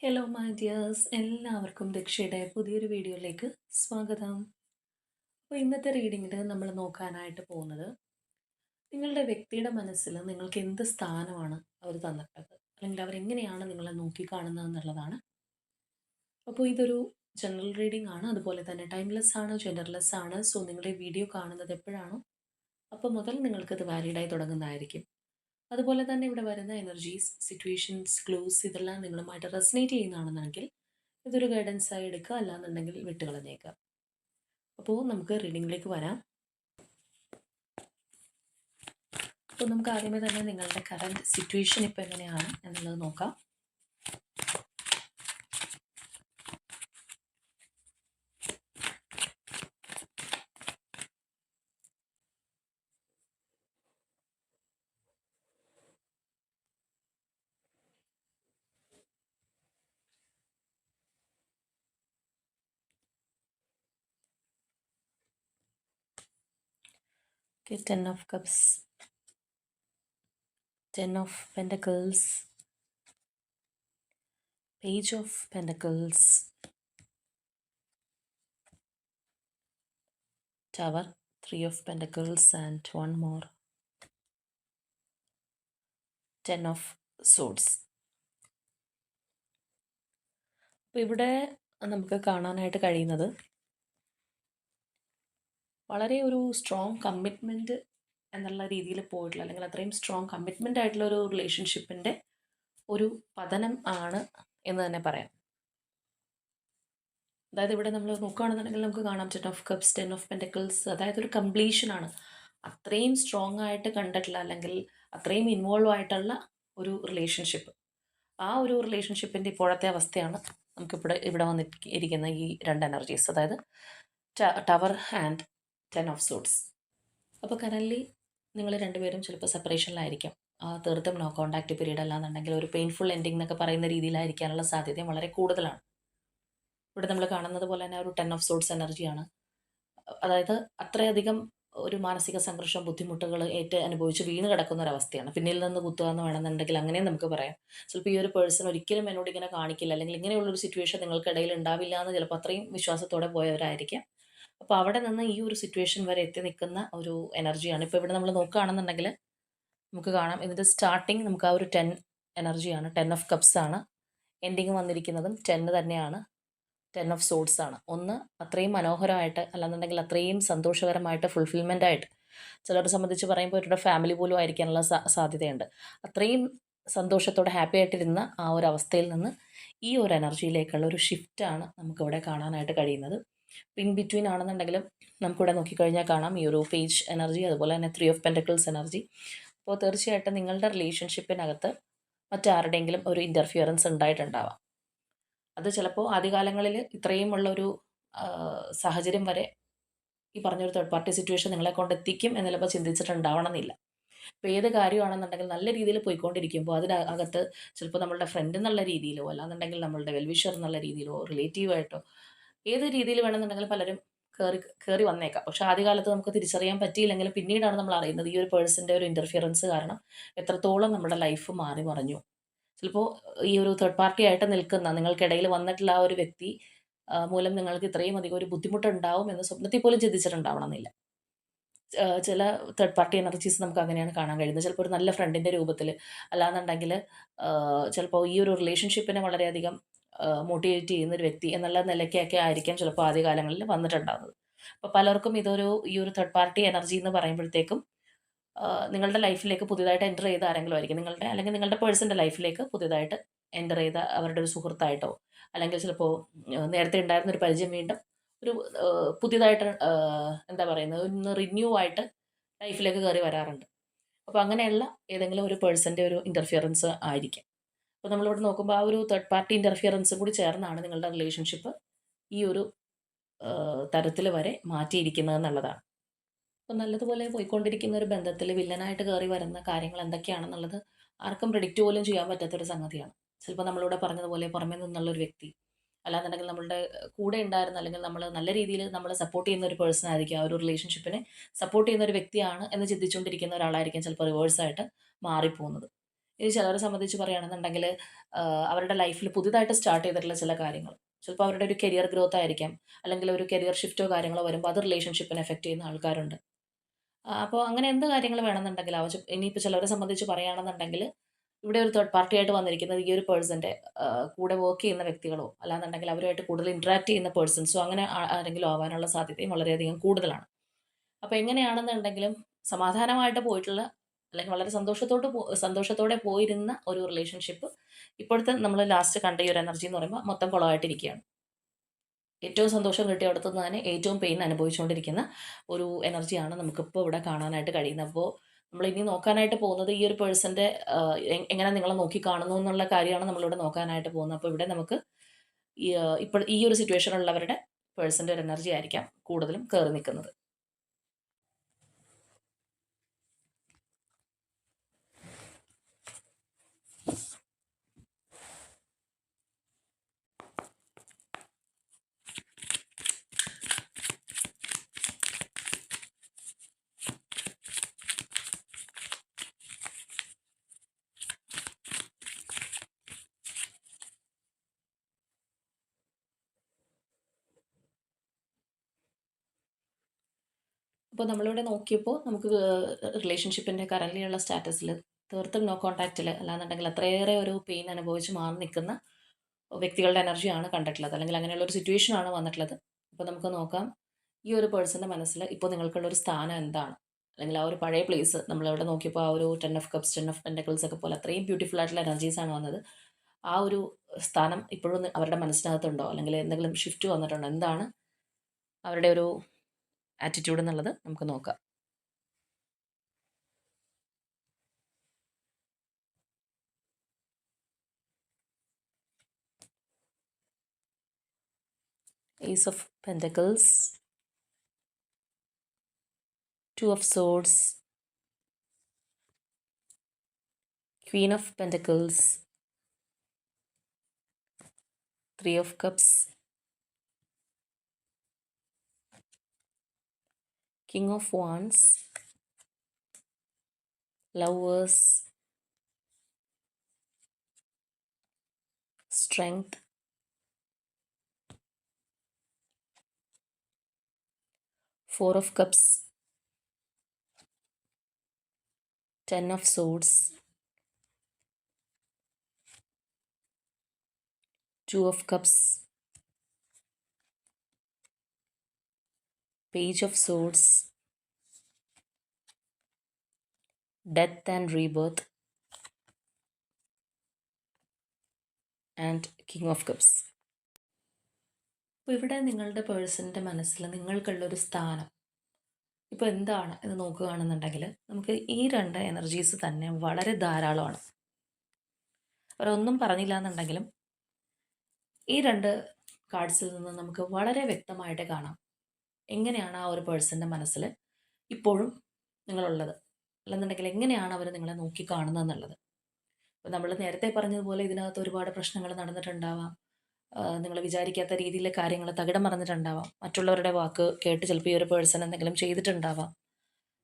Hello my dears, എല്ലാവർക്കും ദക്ഷയുടെ പുതിയൊരു വീഡിയോയിലേക്ക് സ്വാഗതം. അപ്പോൾ ഇന്നത്തെ റീഡിങ്ങിൽ നമ്മൾ നോക്കാനായിട്ട് പോകുന്നത് നിങ്ങളുടെ വ്യക്തിയുടെ മനസ്സിൽ നിങ്ങൾക്ക് എന്ത് സ്ഥാനമാണ് അവർ തന്നിട്ടത്, അല്ലെങ്കിൽ അവരെങ്ങനെയാണ് നിങ്ങളെ നോക്കിക്കാണുന്നത് എന്നുള്ളതാണ്. അപ്പോൾ ഇതൊരു ജനറൽ റീഡിംഗ് ആണ്, അതുപോലെ തന്നെ ടൈംലെസ് ആണ്, ജെൻഡർലെസ് ആണ്. സോ നിങ്ങളുടെ വീഡിയോ കാണുന്നത് എപ്പോഴാണോ അപ്പോൾ മുതൽ നിങ്ങൾക്കത് വാലിഡായി തുടങ്ങുന്നതായിരിക്കും. അതുപോലെ തന്നെ ഇവിടെ വരുന്ന എനർജീസ്, സിറ്റുവേഷൻസ്, ക്ലൂസ് ഇതെല്ലാം നിങ്ങളുമായിട്ട് റെസനേറ്റ് ചെയ്യുന്നതാണെന്നെങ്കിൽ ഇതൊരു ഗൈഡൻസ് ആയി എടുക്കുക, അല്ലാന്നുണ്ടെങ്കിൽ വിട്ടുകളഞ്ഞേക്കുക. അപ്പോൾ നമുക്ക് റീഡിങ്ങിലേക്ക് വരാം. അപ്പോൾ നമുക്ക് ആദ്യമേ തന്നെ നിങ്ങളുടെ കറൻറ്റ് സിറ്റുവേഷൻ ഇപ്പോൾ എങ്ങനെയാണ് എന്നുള്ളത് നോക്കാം. Okay, 10 of Cups, 10 of Pentacles, Page of Pentacles, Tower, 3 of Pentacles and one more, 10 of Swords. അപ്പോൾ ഇവിടെ നമുക്ക് കാണാനായിട്ട് കഴിയുന്നത് വളരെ ഒരു സ്ട്രോങ് കമ്മിറ്റ്മെൻറ്റ് എന്നുള്ള രീതിയിൽ പോയിട്ടുള്ള, അല്ലെങ്കിൽ അത്രയും സ്ട്രോങ് കമ്മിറ്റ്മെൻ്റ് ആയിട്ടുള്ള ഒരു റിലേഷൻഷിപ്പിൻ്റെ ഒരു പതനം ആണ് എന്ന് തന്നെ പറയാം. അതായത് ഇവിടെ നമ്മൾ നോക്കുകയാണെന്നുണ്ടെങ്കിൽ നമുക്ക് കാണാം 10 ഓഫ് കപ്സ്, 10 ഓഫ് പെൻറ്റക്കിൾസ്. അതായത് ഒരു കംപ്ലീഷനാണ്. അത്രയും സ്ട്രോങ് ആയിട്ട് കണ്ടിട്ടുള്ള, അല്ലെങ്കിൽ അത്രയും ഇൻവോൾവ് ആയിട്ടുള്ള ഒരു റിലേഷൻഷിപ്പ്. ആ ഒരു റിലേഷൻഷിപ്പിൻ്റെ ഇപ്പോഴത്തെ അവസ്ഥയാണ് ഇവിടെ വന്നിരിക്കുന്ന ഈ രണ്ട് എനർജീസ്, അതായത് ടവർ ആൻഡ് 10 ഓഫ് സോഡ്സ്. അപ്പോൾ കറൻറ്റ്ലി നിങ്ങൾ രണ്ടുപേരും ചിലപ്പോൾ സെപ്പറേഷനിലായിരിക്കാം. തീർത്തും നോ കോൺടാക്റ്റ് പീരീഡ് അല്ലാന്നുണ്ടെങ്കിൽ ഒരു പെയിൻഫുൾ എൻഡിങ് എന്നൊക്കെ പറയുന്ന രീതിയിലായിരിക്കാനുള്ള സാധ്യതയും വളരെ കൂടുതലാണ്. ഇവിടെ നമ്മൾ കാണുന്നത് പോലെ തന്നെ ഒരു 10 ഓഫ് സോഡ്സ് എനർജിയാണ്. അതായത് അത്രയധികം ഒരു മാനസിക സംഘർഷം, ബുദ്ധിമുട്ടുകൾ അനുഭവിച്ച് വീണ് കിടക്കുന്ന ഒരവസ്ഥയാണ്. പിന്നിൽ നിന്ന് കുത്തുക എന്ന് വേണമെന്നുണ്ടെങ്കിൽ അങ്ങനെയും നമുക്ക് പറയാം. ചിലപ്പോൾ ഈ ഒരു പേഴ്സൺ ഒരിക്കലും എന്നോട് ഇങ്ങനെ കാണിക്കില്ല, അല്ലെങ്കിൽ ഇങ്ങനെയുള്ളൊരു സിറ്റുവേഷൻ നിങ്ങൾക്കിടയിൽ ഉണ്ടാവില്ല എന്ന് ചിലപ്പോൾ അത്രയും വിശ്വാസത്തോടെ പോയവരായിരിക്കാം. അപ്പോൾ അവിടെ നിന്ന് ഈ ഒരു സിറ്റുവേഷൻ വരെ എത്തി നിൽക്കുന്ന ഒരു എനർജിയാണ്. ഇപ്പോൾ ഇവിടെ നമ്മൾ നോക്കുകയാണെന്നുണ്ടെങ്കിൽ നമുക്ക് കാണാം, ഇതിൻ്റെ സ്റ്റാർട്ടിങ് നമുക്ക് ആ ഒരു 10 എനർജിയാണ്. 10 ഓഫ് കപ്സ് ആണ്. എൻഡിങ് വന്നിരിക്കുന്നതും 10 തന്നെയാണ്. 10 ഓഫ് സോഡ്സ് ആണ്. ഒന്ന് അത്രയും മനോഹരമായിട്ട്, അല്ലാന്നുണ്ടെങ്കിൽ അത്രയും സന്തോഷകരമായിട്ട്, ഫുൾഫിൽമെൻ്റ് ആയിട്ട്, ചിലരെ സംബന്ധിച്ച് പറയുമ്പോൾ ഇവരുടെ ഫാമിലി പോലും ആയിരിക്കാനുള്ള സാധ്യതയുണ്ട്. അത്രയും സന്തോഷത്തോടെ ഹാപ്പി ആയിട്ടിരുന്ന ആ ഒരു അവസ്ഥയിൽ നിന്ന് ഈ ഒരു എനർജിയിലേക്കുള്ള ഒരു ഷിഫ്റ്റാണ് നമുക്കിവിടെ കാണാനായിട്ട് കഴിയുന്നത്. ഇൻ ബിറ്റ്വീൻ ആണെന്നുണ്ടെങ്കിലും നമുക്കിവിടെ നോക്കിക്കഴിഞ്ഞാൽ കാണാം ഈ ഒരു പേജ് എനർജി, അതുപോലെ തന്നെ 3 ഓഫ് പെൻറ്റക്കിൾസ് എനർജി. അപ്പോൾ തീർച്ചയായിട്ടും നിങ്ങളുടെ റിലേഷൻഷിപ്പിനകത്ത് മറ്റാരുടെയെങ്കിലും ഒരു ഇൻ്റർഫിയറൻസ് ഉണ്ടായിട്ടുണ്ടാവാം. അത് ചിലപ്പോൾ ആദ്യകാലങ്ങളിൽ ഇത്രയുമുള്ളൊരു സാഹചര്യം വരെ ഈ പറഞ്ഞൊരു തേർഡ് പാർട്ടി സിറ്റുവേഷൻ നിങ്ങളെ കൊണ്ട് എത്തിക്കും എന്ന് ചിലപ്പോൾ ചിന്തിച്ചിട്ടുണ്ടാവണമെന്നില്ല. ഇപ്പോൾ ഏത് കാര്യമാണെന്നുണ്ടെങ്കിൽ നല്ല രീതിയിൽ പോയിക്കൊണ്ടിരിക്കുമ്പോൾ അതിനകത്ത് ചിലപ്പോൾ നമ്മളുടെ ഫ്രണ്ട് എന്നുള്ള രീതിയിലോ, അല്ലാന്നുണ്ടെങ്കിൽ നമ്മളുടെ വെൽവിഷർ എന്നുള്ള രീതിയിലോ, റിലേറ്റീവായിട്ടോ, ഏത് രീതിയിൽ വേണമെന്നുണ്ടെങ്കിലും പലരും കയറി വന്നേക്കാം. പക്ഷേ ആദ്യകാലത്ത് നമുക്ക് തിരിച്ചറിയാൻ പറ്റിയില്ലെങ്കിലും പിന്നീടാണ് നമ്മൾ അറിയുന്നത് ഈ ഒരു പേഴ്സൻ്റെ ഒരു ഇൻ്റർഫിയറൻസ് കാരണം എത്രത്തോളം നമ്മുടെ ലൈഫ് മാറി മറിഞ്ഞു. ചിലപ്പോൾ ഈ ഒരു തേർഡ് പാർട്ടി ആയിട്ട് നിൽക്കുന്ന നിങ്ങൾക്കിടയിൽ വന്നിട്ടുള്ള ആ ഒരു വ്യക്തി മൂലം നിങ്ങൾക്ക് ഇത്രയും അധികം ഒരു ബുദ്ധിമുട്ടുണ്ടാവും എന്ന് സ്വപ്നത്തിൽ പോലും ചിന്തിച്ചിട്ടുണ്ടാവണമെന്നില്ല. ചില തേർഡ് പാർട്ടി എനർജീസ് നമുക്ക് അങ്ങനെയാണ് കാണാൻ കഴിയുന്നത്. ചിലപ്പോൾ ഒരു നല്ല ഫ്രണ്ടിൻ്റെ രൂപത്തിൽ, അല്ലാന്നുണ്ടെങ്കിൽ ചിലപ്പോൾ ഈ ഒരു റിലേഷൻഷിപ്പിനെ വളരെയധികം മോട്ടിവേറ്റ് ചെയ്യുന്ന ഒരു വ്യക്തി എന്നുള്ള നിലയ്ക്കൊക്കെ ആയിരിക്കാം ചിലപ്പോൾ ആദ്യകാലങ്ങളിൽ വന്നിട്ടുണ്ടാകുന്നത്. അപ്പോൾ പലർക്കും ഈ ഒരു തേർഡ് പാർട്ടി എനർജി എന്ന് പറയുമ്പോഴത്തേക്കും നിങ്ങളുടെ ലൈഫിലേക്ക് പുതിയതായിട്ട് എൻ്റർ ചെയ്ത ആരെങ്കിലും ആയിരിക്കും. അല്ലെങ്കിൽ നിങ്ങളുടെ പേഴ്സൻ്റെ ലൈഫിലേക്ക് പുതിയതായിട്ട് എൻ്റർ ചെയ്ത അവരുടെ ഒരു സുഹൃത്തായിട്ടോ, അല്ലെങ്കിൽ ചിലപ്പോൾ നേരത്തെ ഉണ്ടായിരുന്ന ഒരു പരിചയം വീണ്ടും ഒരു പുതിയതായിട്ട് എന്താ പറയുന്നത്, ഒന്ന് റിന്യൂ ആയിട്ട് ലൈഫിലേക്ക് കയറി വരാറുണ്ട്. അപ്പോൾ അങ്ങനെയുള്ള ഏതെങ്കിലും ഒരു പേഴ്സൻ്റെ ഒരു ഇൻ്റർഫിയറൻസ് ആയിരിക്കും. അപ്പോൾ നമ്മളിവിടെ നോക്കുമ്പോൾ ആ ഒരു തേർഡ് പാർട്ടി ഇൻ്റർഫിയറൻസും കൂടി ചേർന്നാണ് നിങ്ങളുടെ റിലേഷൻഷിപ്പ് ഈ ഒരു തരത്തിൽ വരെ മാറ്റിയിരിക്കുന്നത് എന്നുള്ളതാണ്. അപ്പോൾ നല്ലതുപോലെ പോയിക്കൊണ്ടിരിക്കുന്ന ഒരു ബന്ധത്തിൽ വില്ലനായിട്ട് കയറി വരുന്ന കാര്യങ്ങൾ എന്തൊക്കെയാണെന്നുള്ളത് ആർക്കും പ്രെഡിക്റ്റ് പോലും ചെയ്യാൻ പറ്റാത്തൊരു സംഗതിയാണ്. ചിലപ്പോൾ നമ്മളിവിടെ പറഞ്ഞതുപോലെ പുറമേ നിന്നുള്ളൊരു വ്യക്തി, അല്ലാന്നുണ്ടെങ്കിൽ നമ്മളുടെ കൂടെ ഉണ്ടായിരുന്ന, അല്ലെങ്കിൽ നമ്മൾ നല്ല രീതിയിൽ നമ്മളെ സപ്പോർട്ട് ചെയ്യുന്ന ഒരു പേഴ്സൺ ആയിരിക്കും, ആ ഒരു റിലേഷൻഷിപ്പിനെ സപ്പോർട്ട് ചെയ്യുന്ന ഒരു വ്യക്തിയാണ് എന്ന് ചിന്തിച്ചുകൊണ്ടിരിക്കുന്ന ഒരാളായിരിക്കും ചിലപ്പോൾ റിവേഴ്സായിട്ട് മാറിപ്പോകുന്നത്. ഇനി ചിലരെ സംബന്ധിച്ച് പറയുകയാണെന്നുണ്ടെങ്കിൽ അവരുടെ ലൈഫിൽ പുതിയതായിട്ട് സ്റ്റാർട്ട് ചെയ്തിട്ടുള്ള ചില കാര്യങ്ങൾ ചിലപ്പോൾ അവരുടെ ഒരു കരിയർ ഗ്രോത്ത് ആയിരിക്കാം, അല്ലെങ്കിൽ ഒരു കരിയർ ഷിഫ്റ്റോ കാര്യങ്ങളോ വരുമ്പോൾ അത് റിലേഷൻഷിപ്പിനെ എഫക്റ്റ് ചെയ്യുന്ന ആൾക്കാരുണ്ട്. അപ്പോൾ അങ്ങനെ എന്ത് കാര്യങ്ങൾ വേണമെന്നുണ്ടെങ്കിൽ ഇനിയിപ്പോൾ ചിലരെ സംബന്ധിച്ച് പറയുകയാണെന്നുണ്ടെങ്കിൽ ഇവിടെ ഒരു തേർഡ് പാർട്ടി ആയിട്ട് വന്നിരിക്കുന്നത് ഈ ഒരു പേഴ്സൻ്റെ കൂടെ വർക്ക് ചെയ്യുന്ന വ്യക്തികളോ അല്ലാന്നുണ്ടെങ്കിൽ അവരുമായിട്ട് കൂടുതൽ ഇൻട്രാക്ട് ചെയ്യുന്ന പേഴ്സൺസോ അങ്ങനെ ആരെങ്കിലും ആവാനുള്ള സാധ്യതയും വളരെയധികം കൂടുതലാണ്. അപ്പോൾ എങ്ങനെയാണെന്നുണ്ടെങ്കിലും സമാധാനമായിട്ട് പോയിട്ടുള്ള അല്ലെങ്കിൽ വളരെ സന്തോഷത്തോടെ പോയിരുന്ന ഒരു റിലേഷൻഷിപ്പ് ഇപ്പോഴത്തെ നമ്മൾ ലാസ്റ്റ് കണ്ട ഈ ഒരു എനർജി എന്ന് പറയുമ്പോൾ മൊത്തം കുളമായിട്ടിരിക്കുകയാണ്. ഏറ്റവും സന്തോഷം കിട്ടിയ നിന്ന് തന്നെ ഏറ്റവും പെയിൻ അനുഭവിച്ചുകൊണ്ടിരിക്കുന്ന ഒരു എനർജിയാണ് നമുക്കിപ്പോൾ ഇവിടെ കാണാനായിട്ട് കഴിയുന്നത്. അപ്പോൾ നമ്മൾ ഇനി നോക്കാനായിട്ട് പോകുന്നത് ഈ ഒരു പേഴ്സൻ്റെ എങ്ങനെ നിങ്ങളെ നോക്കി കാണുന്നു എന്നുള്ള കാര്യമാണ് നമ്മളിവിടെ നോക്കാനായിട്ട് പോകുന്നത്. അപ്പോൾ ഇവിടെ നമുക്ക് ഇപ്പോൾ ഈ ഒരു സിറ്റുവേഷനിലുള്ളവരുടെ പേഴ്സൻ്റെ ഒരു എനർജി ആയിരിക്കാം കൂടുതലും കയറി നിൽക്കുന്നത്. അപ്പോൾ നമ്മളിവിടെ നോക്കിയപ്പോൾ നമുക്ക് റിലേഷൻഷിപ്പിൻ്റെ കറൻ്റ്ലി ഉള്ള സ്റ്റാറ്റസിൽ തീർത്തും നോ കോൺടാക്റ്റിൽ അല്ലാന്നുണ്ടെങ്കിൽ അത്രയേറെ ഒരു പെയിൻ അനുഭവിച്ച് മാറി നിൽക്കുന്ന വ്യക്തികളുടെ എനർജിയാണ് കണ്ടിട്ടുള്ളത്, അല്ലെങ്കിൽ അങ്ങനെയുള്ള ഒരു സിറ്റുവേഷനാണ് വന്നിട്ടുള്ളത്. അപ്പോൾ നമുക്ക് നോക്കാം ഈ ഒരു പേഴ്സൻ്റെ മനസ്സിൽ ഇപ്പോൾ നിങ്ങൾക്കുള്ളൊരു സ്ഥാനം എന്താണ്, അല്ലെങ്കിൽ ആ ഒരു പഴയ പ്ലേസ് നമ്മളിവിടെ നോക്കിയപ്പോൾ ആ ഒരു 10 ഓഫ് കപ്സ് 10 ഓഫ് പെൻറ്റക്കിൾസ് ഒക്കെ പോലെ അത്രയും ബ്യൂട്ടിഫുൾ ആയിട്ടുള്ള എനർജീസാണ് വന്നത്. ആ ഒരു സ്ഥാനം ഇപ്പോഴും അവരുടെ മനസ്സിനകത്തുണ്ടോ, അല്ലെങ്കിൽ എന്തെങ്കിലും ഷിഫ്റ്റ് വന്നിട്ടുണ്ടോ, എന്താണ് അവരുടെ ഒരു ആറ്റിറ്റ്യൂഡ് എന്നുള്ളത് നമുക്ക് നോക്കാം. Ace of Pentacles, 2 of Swords, Queen of Pentacles, 3 of Cups, King of Wands, Lovers, Strength, 4 of Cups, 10 of Swords, 2 of Cups, Page of Swords, Death and Rebirth, and King of Cups. അപ്പോൾ ഇവിടെ നിങ്ങളുടെ പേഴ്സൻ്റെ മനസ്സിൽ നിങ്ങൾക്കുള്ളൊരു സ്ഥാനം ഇപ്പോൾ എന്താണ് എന്ന് നോക്കുകയാണെന്നുണ്ടെങ്കിൽ നമുക്ക് ഈ 2 എനർജീസ് തന്നെ വളരെ ധാരാളമാണ്. അവരൊന്നും പറഞ്ഞില്ല എന്നുണ്ടെങ്കിലും ഈ 2 കാർഡ്സിൽ നിന്ന് നമുക്ക് വളരെ വ്യക്തമായിട്ട് കാണാം എങ്ങനെയാണ് ആ ഒരു പേഴ്സൻ്റെ മനസ്സിൽ ഇപ്പോഴും നിങ്ങളുള്ളത്, അല്ലെന്നുണ്ടെങ്കിൽ എങ്ങനെയാണ് അവർ നിങ്ങളെ നോക്കി കാണുന്നതെന്നുള്ളത്. ഇപ്പോൾ നമ്മൾ നേരത്തെ പറഞ്ഞതുപോലെ ഇതിനകത്ത് ഒരുപാട് പ്രശ്നങ്ങൾ നടന്നിട്ടുണ്ടാവാം, നിങ്ങൾ വിചാരിക്കാത്ത രീതിയിൽ കാര്യങ്ങൾ തകിടം മറിഞ്ഞിട്ടുണ്ടാവാം, മറ്റുള്ളവരുടെ വാക്ക് കേട്ട് ചിലപ്പോൾ ഈ ഒരു പേഴ്സൺ എന്തെങ്കിലും ചെയ്തിട്ടുണ്ടാവാം,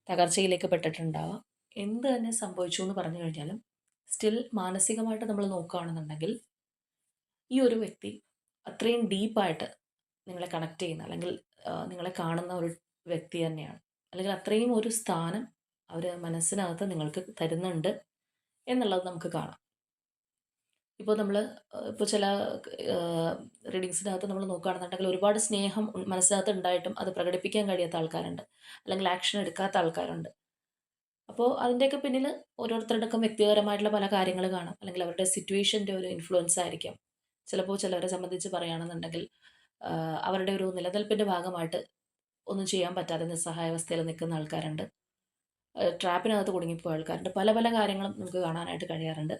തകർച്ചയിലേക്ക് പെട്ടിട്ടുണ്ടാവാം. എന്ത് തന്നെ സംഭവിച്ചു എന്ന് പറഞ്ഞു കഴിഞ്ഞാലും സ്റ്റിൽ മാനസികമായിട്ട് നമ്മൾ നോക്കുകയാണെന്നുണ്ടെങ്കിൽ ഈ ഒരു വ്യക്തി അത്രയും ഡീപ്പായിട്ട് നിങ്ങളെ കണക്ട് ചെയ്യുന്ന, അല്ലെങ്കിൽ നിങ്ങളെ കാണുന്ന ഒരു വ്യക്തി തന്നെയാണ്, അല്ലെങ്കിൽ അത്രയും ഒരു സ്ഥാനം അവർ മനസ്സിനകത്ത് നിങ്ങൾക്ക് തരുന്നുണ്ട് എന്നുള്ളത് നമുക്ക് കാണാം. ഇപ്പോൾ നമ്മൾ ഇപ്പോൾ ചില റീഡിങ്സിനകത്ത് നമ്മൾ നോക്കുകയാണെന്നുണ്ടെങ്കിൽ ഒരുപാട് സ്നേഹം മനസ്സിനകത്ത് ഉണ്ടായിട്ടും അത് പ്രകടിപ്പിക്കാൻ കഴിയാത്ത ആൾക്കാരുണ്ട്, അല്ലെങ്കിൽ ആക്ഷൻ എടുക്കാത്ത ആൾക്കാരുണ്ട്. അപ്പോൾ അതിൻ്റെയൊക്കെ പിന്നിൽ ഓരോരുത്തരുടെയൊക്കെ വ്യക്തിപരമായിട്ടുള്ള പല കാര്യങ്ങൾ കാണാം, അല്ലെങ്കിൽ അവരുടെ സിറ്റുവേഷൻ്റെ ഒരു ഇൻഫ്ലുവൻസ് ആയിരിക്കാം. ചിലപ്പോൾ ചിലവരെ സംബന്ധിച്ച് പറയുകയാണെന്നുണ്ടെങ്കിൽ അവരുടെ ഒരു നിലനിൽപ്പിൻ്റെ ഭാഗമായിട്ട് ഒന്നും ചെയ്യാൻ പറ്റാതെ നിസ്സഹായാവസ്ഥയിൽ നിൽക്കുന്ന ആൾക്കാരുണ്ട്, ട്രാപ്പിനകത്ത് കുടുങ്ങിപ്പോയ ആൾക്കാരുണ്ട്, പല പല കാര്യങ്ങളും നമുക്ക് കാണാനായിട്ട് കഴിയാറുണ്ട്.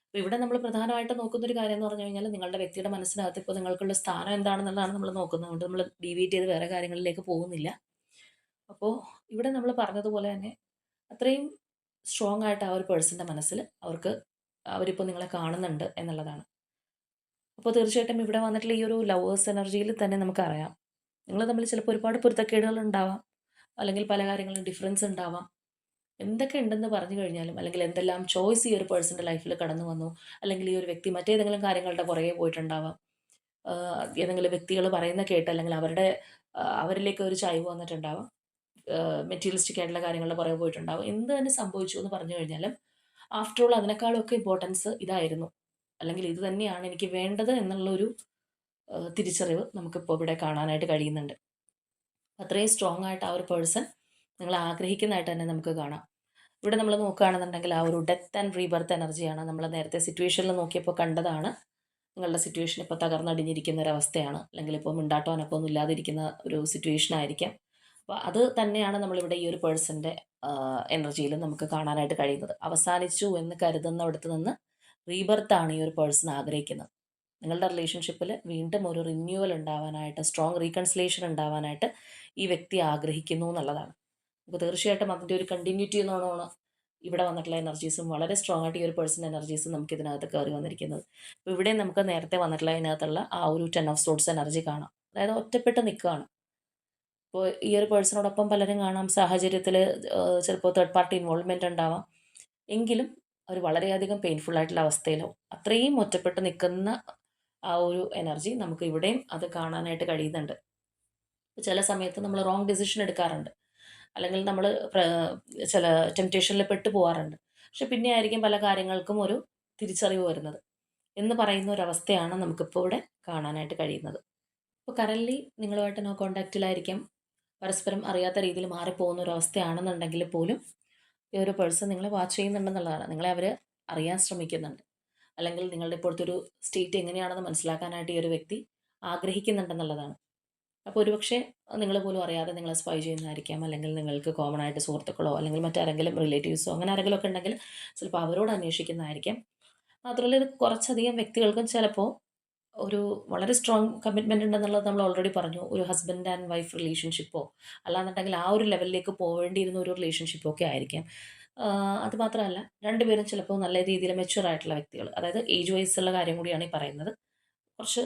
അപ്പോൾ ഇവിടെ നമ്മൾ പ്രധാനമായിട്ട് നോക്കുന്നൊരു കാര്യം എന്ന് പറഞ്ഞു കഴിഞ്ഞാൽ നിങ്ങളുടെ വ്യക്തിയുടെ മനസ്സിനകത്ത് ഇപ്പോൾ നിങ്ങൾക്കുള്ള സ്ഥാനം എന്താണെന്നുള്ളതാണ് നമ്മൾ നോക്കുന്നത്. അതുകൊണ്ട് നമ്മൾ ഡീവിയേറ്റ് ചെയ്ത് വേറെ കാര്യങ്ങളിലേക്ക് പോകുന്നില്ല. അപ്പോൾ ഇവിടെ നമ്മൾ പറഞ്ഞതുപോലെ തന്നെ അത്രയും സ്ട്രോങ് ആയിട്ട് ആ ഒരു പേഴ്സൻ്റെ മനസ്സിൽ അവരിപ്പോൾ നിങ്ങളെ കാണുന്നുണ്ട് എന്നുള്ളതാണ്. അപ്പോൾ തീർച്ചയായിട്ടും ഇവിടെ വന്നിട്ടുള്ള ഈ ഒരു ലവേഴ്സ് എനർജിയിൽ തന്നെ നമുക്കറിയാം നിങ്ങൾ തമ്മിൽ ചിലപ്പോൾ ഒരുപാട് പൊരുത്തക്കേടുകൾ ഉണ്ടാവാം, അല്ലെങ്കിൽ പല കാര്യങ്ങളിലും ഡിഫറൻസ് ഉണ്ടാവാം. എന്തൊക്കെ ഉണ്ടെന്ന് പറഞ്ഞു കഴിഞ്ഞാലും അല്ലെങ്കിൽ എന്തെല്ലാം ചോയ്സ് ഈ ഒരു പേഴ്സൻ്റെ ലൈഫിൽ കടന്നു വന്നു, അല്ലെങ്കിൽ ഈ ഒരു വ്യക്തി മറ്റേതെങ്കിലും കാര്യങ്ങളുടെ പുറകെ പോയിട്ടുണ്ടാവാം. ഏതെങ്കിലും വ്യക്തികൾ പറയുന്ന കേട്ട് അല്ലെങ്കിൽ അവരിലേക്ക് ഒരു ചായ്വ് വന്നിട്ടുണ്ടാവാം. മെറ്റീരിയലിസ്റ്റിക് ആയിട്ടുള്ള കാര്യങ്ങളുടെ പുറകെ പോയിട്ടുണ്ടാവും. എന്ത് തന്നെ സംഭവിച്ചു എന്ന് പറഞ്ഞു കഴിഞ്ഞാലും ആഫ്റ്റർ ഓൾ അതിനേക്കാളൊക്കെ ഇമ്പോർട്ടൻസ് ഇതായിരുന്നു, അല്ലെങ്കിൽ ഇത് തന്നെയാണ് എനിക്ക് വേണ്ടത് എന്നുള്ളൊരു തിരിച്ചറിവ് നമുക്കിപ്പോൾ ഇവിടെ കാണാനായിട്ട് കഴിയുന്നുണ്ട്. അത്രയും സ്ട്രോങ് ആയിട്ട് ആ ഒരു പേഴ്സൺ നിങ്ങളെ ആഗ്രഹിക്കുന്നതായിട്ട് തന്നെ നമുക്ക് കാണാം. ഇവിടെ നമ്മൾ നോക്കുകയാണെന്നുണ്ടെങ്കിൽ ആ ഒരു ഡെത്ത് ആൻഡ് റീബർത്ത് എനർജിയാണ് നമ്മൾ നേരത്തെ സിറ്റുവേഷനിൽ നോക്കിയപ്പോൾ കണ്ടതാണ്. നിങ്ങളുടെ സിറ്റുവേഷൻ ഇപ്പോൾ തകർന്നടിഞ്ഞിരിക്കുന്ന ഒരവസ്ഥയാണ്, അല്ലെങ്കിൽ ഇപ്പോൾ മിണ്ടാട്ടോ അനക്കമൊന്നും ഇല്ലാതിരിക്കുന്ന ഒരു സിറ്റുവേഷൻ ആയിരിക്കാം. അപ്പോൾ അത് തന്നെയാണ് നമ്മളിവിടെ ഈ ഒരു പേഴ്സൻ്റെ എനർജിയിലും നമുക്ക് കാണാനായിട്ട് കഴിയുന്നത്. അവസാനിച്ചു എന്ന് കരുതുന്നിടത്ത് നിന്ന് റീബർത്താണ് ഈ ഒരു പേഴ്സൺ ആഗ്രഹിക്കുന്നത്. നിങ്ങളുടെ റിലേഷൻഷിപ്പിൽ വീണ്ടും ഒരു റിന്യൂവൽ ഉണ്ടാവാനായിട്ട്, സ്ട്രോങ് റീകൺസിലേഷൻ ഉണ്ടാവാനായിട്ട് ഈ വ്യക്തി ആഗ്രഹിക്കുന്നു എന്നുള്ളതാണ്. നമുക്ക് തീർച്ചയായിട്ടും അതിൻ്റെ ഒരു കണ്ടിന്യൂറ്റി എന്നോണമാണ് ഇവിടെ വന്നിട്ടുള്ള എനർജീസും വളരെ സ്ട്രോങ് ആയിട്ട് ഈ ഒരു പേഴ്സൺ എനർജീസും നമുക്ക് ഇതിനകത്ത് കയറി വന്നിരിക്കുന്നത്. അപ്പോൾ ഇവിടെ നമുക്ക് നേരത്തെ വന്നിട്ടുള്ള അതിനകത്തുള്ള ആ ഒരു 10 ഓഫ് സോർട്സ് എനർജി കാണാം. അതായത് ഒറ്റപ്പെട്ട് നിൽക്കുകയാണ്. ഇപ്പോൾ ഈ ഒരു പേഴ്സണോടൊപ്പം പലരും കാണാം, സാഹചര്യത്തിൽ ചിലപ്പോൾ തേർഡ് പാർട്ടി ഇൻവോൾവ്മെൻ്റ് ഉണ്ടാവാം. എങ്കിലും അവർ വളരെയധികം പെയിൻഫുൾ ആയിട്ടുള്ള അവസ്ഥയിലോ അത്രയും ഒറ്റപ്പെട്ട് നിൽക്കുന്ന ആ ഒരു എനർജി നമുക്ക് ഇവിടെയും അത് കാണാനായിട്ട് കഴിയുന്നുണ്ട്. ചില സമയത്ത് നമ്മൾ റോങ് ഡിസിഷൻ എടുക്കാറുണ്ട്, അല്ലെങ്കിൽ നമ്മൾ ചില ടെംപ്റ്റേഷനിൽ പെട്ടു പോകാറുണ്ട്. പക്ഷെ പിന്നെ ആയിരിക്കും പല കാര്യങ്ങൾക്കും ഒരു തിരിച്ചറിവ് വരുന്നത് എന്ന് പറയുന്ന ഒരവസ്ഥയാണ് നമുക്കിപ്പോൾ ഇവിടെ കാണാനായിട്ട് കഴിയുന്നത്. ഇപ്പോൾ കറൻലി നിങ്ങളുമായിട്ട് നോ കോൺടാക്റ്റിലായിരിക്കാം, പരസ്പരം അറിയാത്ത രീതിയിൽ മാറിപ്പോകുന്ന ഒരു അവസ്ഥയാണെന്നുണ്ടെങ്കിൽ പോലും ഈ ഒരു പേഴ്സൺ നിങ്ങളെ വാച്ച് ചെയ്യുന്നുണ്ടെന്നുള്ളതാണ്. നിങ്ങളെ അവർ അറിയാൻ ശ്രമിക്കുന്നുണ്ട്, അല്ലെങ്കിൽ നിങ്ങളുടെ ഇപ്പോഴത്തെ ഒരു സ്റ്റേറ്റ് എങ്ങനെയാണെന്ന് മനസ്സിലാക്കാനായിട്ട് ഈ ഒരു വ്യക്തി ആഗ്രഹിക്കുന്നുണ്ടെന്നുള്ളതാണ്. അപ്പോൾ ഒരുപക്ഷെ നിങ്ങൾ പോലും അറിയാതെ നിങ്ങളെ സ്പൈ ചെയ്യുന്നതായിരിക്കാം, അല്ലെങ്കിൽ നിങ്ങൾക്ക് കോമൺ ആയിട്ട് സുഹൃത്തുക്കളോ അല്ലെങ്കിൽ മറ്റാരെങ്കിലും റിലേറ്റീവ്സോ അങ്ങനെ ആരെങ്കിലും ഒക്കെ ഉണ്ടെങ്കിൽ ചിലപ്പോൾ അവരോട് അന്വേഷിക്കുന്നതായിരിക്കാം. മാത്രമല്ല ഇത് കുറച്ചധികം വ്യക്തികൾക്കും ചിലപ്പോൾ ഒരു വളരെ സ്ട്രോങ് കമ്മിറ്റ്മെൻ്റ് ഉണ്ടെന്നുള്ളത് നമ്മൾ ഓൾറെഡി പറഞ്ഞു. ഒരു ഹസ്ബൻഡ് ആൻഡ് വൈഫ് റിലേഷൻഷിപ്പോ അല്ലാന്നുണ്ടെങ്കിൽ ആ ഒരു ലെവലിലേക്ക് പോവേണ്ടിയിരുന്ന ഒരു റിലേഷൻഷിപ്പോ ഒക്കെ ആയിരിക്കാം. അതുമാത്രമല്ല രണ്ടുപേരും ചിലപ്പോൾ നല്ല രീതിയിൽ മെച്യൂർ ആയിട്ടുള്ള വ്യക്തികൾ, അതായത് ഏജ് വൈസ് ഉള്ള കാര്യം കൂടിയാണ് ഈ പറയുന്നത്. കുറച്ച്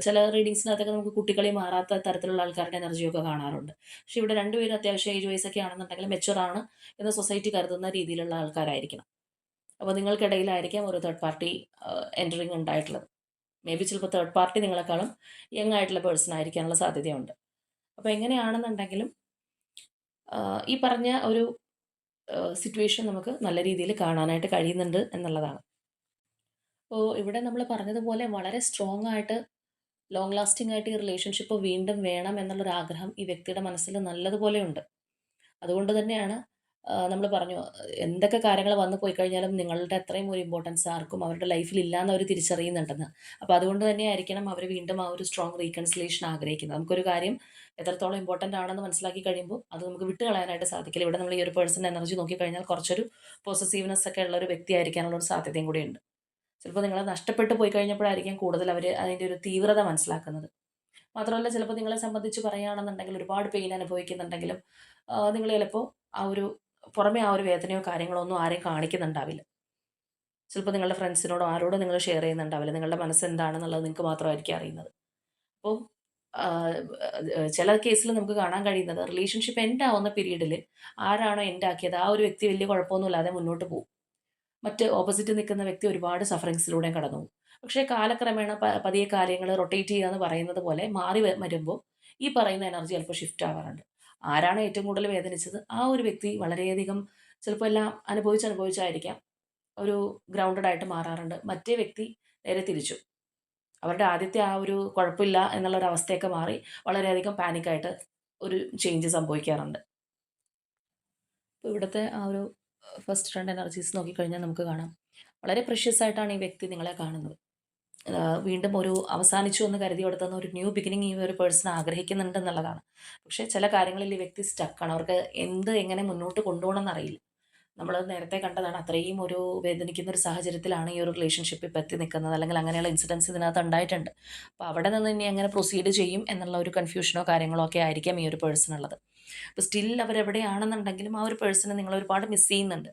ചില റീഡിങ്സിനകത്തൊക്കെ നമുക്ക് കുട്ടികളി മാറാത്ത തരത്തിലുള്ള ആൾക്കാരുടെ എനർജിയൊക്കെ കാണാറുണ്ട്. പക്ഷെ ഇവിടെ രണ്ടുപേരും അത്യാവശ്യം ഏജ് വൈസ് ഒക്കെ ആണെന്നുണ്ടെങ്കിൽ മെച്യൂർ ആണ് എന്ന് സൊസൈറ്റി കരുതുന്ന രീതിയിലുള്ള ആൾക്കാരായിരിക്കണം. അപ്പോൾ നിങ്ങൾക്കിടയിലായിരിക്കാം ഒരു തേർഡ് പാർട്ടി എൻറ്ററിങ് ഉണ്ടായിട്ടുള്ളത്. മേ ബി ചിലപ്പോൾ തേർഡ് പാർട്ടി നിങ്ങളെക്കാളും യങ് ആയിട്ടുള്ള പേഴ്സൺ ആയിരിക്കാനുള്ള സാധ്യതയുണ്ട്. അപ്പോൾ എങ്ങനെയാണെന്നുണ്ടെങ്കിലും ഈ പറഞ്ഞ ഒരു സിറ്റുവേഷൻ നമുക്ക് നല്ല രീതിയിൽ കാണാനായിട്ട് കഴിയുന്നുണ്ട് എന്നുള്ളതാണ്. അപ്പോൾ ഇവിടെ നമ്മൾ പറഞ്ഞതുപോലെ വളരെ സ്ട്രോങ് ആയിട്ട് ലോങ് ലാസ്റ്റിംഗ് ആയിട്ട് ഈ റിലേഷൻഷിപ്പ് വീണ്ടും വേണം എന്നുള്ളൊരാഗ്രഹം ഈ വ്യക്തിയുടെ മനസ്സിൽ നല്ലതുപോലെ ഉണ്ട്. അതുകൊണ്ട് തന്നെയാണ് നമ്മൾ പറഞ്ഞു, എന്തൊക്കെ കാര്യങ്ങൾ വന്നു പോയി കഴിഞ്ഞാലും നിങ്ങളുടെ അത്രയും ഒരു ഇമ്പോർട്ടൻസ് ആർക്കും അവരുടെ ലൈഫിൽ ഇല്ലാന്ന് അവർ തിരിച്ചറിയുന്നുണ്ടെന്ന്. അപ്പോൾ അതുകൊണ്ട് തന്നെ ആയിരിക്കണം അവർ വീണ്ടും ആ ഒരു സ്ട്രോങ് റീകൺസിലേഷൻ ആഗ്രഹിക്കുന്നത്. നമുക്കൊരു കാര്യം എത്രത്തോളം ഇമ്പോർട്ടൻ്റ് ആണെന്ന് മനസ്സിലാക്കി കഴിയുമ്പോൾ അത് നമുക്ക് വിട്ട് കളയാനായിട്ട് സാധിക്കില്ല. ഇവിടെ നമ്മൾ ഈ ഒരു പേഴ്സൺ എനർജി നോക്കിക്കഴിഞ്ഞാൽ കുറച്ചൊരു പോസസീവ്നെസ് ഒക്കെ ഉള്ള ഒരു വ്യക്തി ആയിരിക്കാനുള്ള ഒരു സാധ്യതയും കൂടിയുണ്ട്. ചിലപ്പോൾ നിങ്ങളെ നഷ്ടപ്പെട്ടു പോയി കഴിഞ്ഞപ്പോഴായിരിക്കും കൂടുതൽ അവർ അതിൻ്റെ ഒരു തീവ്രത മനസ്സിലാക്കുന്നത്. മാത്രമല്ല ചിലപ്പോൾ നിങ്ങളെ സംബന്ധിച്ച് പറയുകയാണെന്നുണ്ടെങ്കിൽ ഒരുപാട് പെയിൻ അനുഭവിക്കുന്നുണ്ടെങ്കിലും നിങ്ങൾ ചിലപ്പോൾ ആ ഒരു പുറമെ ആ ഒരു വേദനയോ കാര്യങ്ങളോ ഒന്നും ആരെയും കാണിക്കുന്നുണ്ടാവില്ല. ചിലപ്പോൾ നിങ്ങളുടെ ഫ്രണ്ട്സിനോടോ ആരോടോ നിങ്ങൾ ഷെയർ ചെയ്യുന്നുണ്ടാവില്ല. നിങ്ങളുടെ മനസ്സ് എന്താണെന്നുള്ളത് നിങ്ങൾക്ക് മാത്രമായിരിക്കും അറിയുന്നത്. അപ്പോൾ ചില കേസിൽ നമുക്ക് കാണാൻ കഴിയുന്നത് റിലേഷൻഷിപ്പ് എൻഡ് ആവുന്ന പീരീഡിൽ ആരാണോ എൻഡ് ആക്കിയത് ആ ഒരു വ്യക്തി വലിയ കുഴപ്പമൊന്നുമില്ലാതെ മുന്നോട്ട് പോകും. മറ്റ് ഓപ്പോസിറ്റ് നിൽക്കുന്ന വ്യക്തി ഒരുപാട് സഫറിങ്സിലൂടെയും കടന്നു പോകും. പക്ഷേ കാലക്രമേണ പതിയെ കാര്യങ്ങൾ റൊട്ടേറ്റ് ചെയ്യുക എന്ന് പറയുന്നത് പോലെ മാറി വരുമ്പോൾ ഈ പറയുന്ന എനർജി ചിലപ്പോൾ ഷിഫ്റ്റ് ആവാറുണ്ട്. ആരാണ് ഏറ്റവും കൂടുതൽ വേദനിച്ചത് ആ ഒരു വ്യക്തി വളരെയധികം ചിലപ്പോൾ എല്ലാം അനുഭവിച്ചായിരിക്കാം ഒരു ഗ്രൗണ്ടഡ് ആയിട്ട് മാറാറുണ്ട്. മറ്റേ വ്യക്തി നേരെ തിരിച്ചു. അവരുടെ ആദ്യത്തെ ആ ഒരു കുഴപ്പമില്ല എന്നുള്ളൊരു അവസ്ഥയൊക്കെ മാറി വളരെയധികം പാനിക്കായിട്ട് ഒരു ചേഞ്ച് സംഭവിക്കാറുണ്ട്. അപ്പോൾ ഇവിടുത്തെ ആ ഒരു ഫസ്റ്റ് 2 എനർജീസ് നോക്കിക്കഴിഞ്ഞാൽ നമുക്ക് കാണാം വളരെ പ്രഷ്യസ് ആയിട്ടാണ് ഈ വ്യക്തി നിങ്ങളെ കാണുന്നത്. വീണ്ടും ഒരു അവസാനിച്ചു എന്ന് കരുതിയെടുത്തുന്ന ഒരു ന്യൂ ബിഗിനിങ് ഈ ഒരു പേഴ്സൺ ആഗ്രഹിക്കുന്നുണ്ട് എന്നുള്ളതാണ്. പക്ഷേ ചില കാര്യങ്ങളിൽ ഈ വ്യക്തി സ്റ്റക്കാണ്. അവർക്ക് എങ്ങനെ മുന്നോട്ട് കൊണ്ടുപോകണം എന്നറിയില്ല. നമ്മൾ നേരത്തെ കണ്ടതാണ്, അത്രയും ഒരു വേദനിക്കുന്ന ഒരു സാഹചര്യത്തിലാണ് ഈ ഒരു റിലേഷൻഷിപ്പ് ഇപ്പം എത്തി നിൽക്കുന്നത്, അല്ലെങ്കിൽ അങ്ങനെയുള്ള ഇൻസിഡൻസ് ഇതിനകത്ത് ഉണ്ടായിട്ടുണ്ട്. അപ്പോൾ അവിടെ നിന്ന് ഇനി എങ്ങനെ പ്രൊസീഡ് ചെയ്യും എന്നുള്ള ഒരു കൺഫ്യൂഷനോ കാര്യങ്ങളോ ഒക്കെ ആയിരിക്കാം ഈ ഒരു പേഴ്സൺ ഉള്ളത്. അപ്പോൾ സ്റ്റിൽ അവരെവിടെയാണെന്നുണ്ടെങ്കിലും ആ ഒരു പേഴ്സണെ നിങ്ങൾ ഒരുപാട് മിസ് ചെയ്യുന്നുണ്ട്.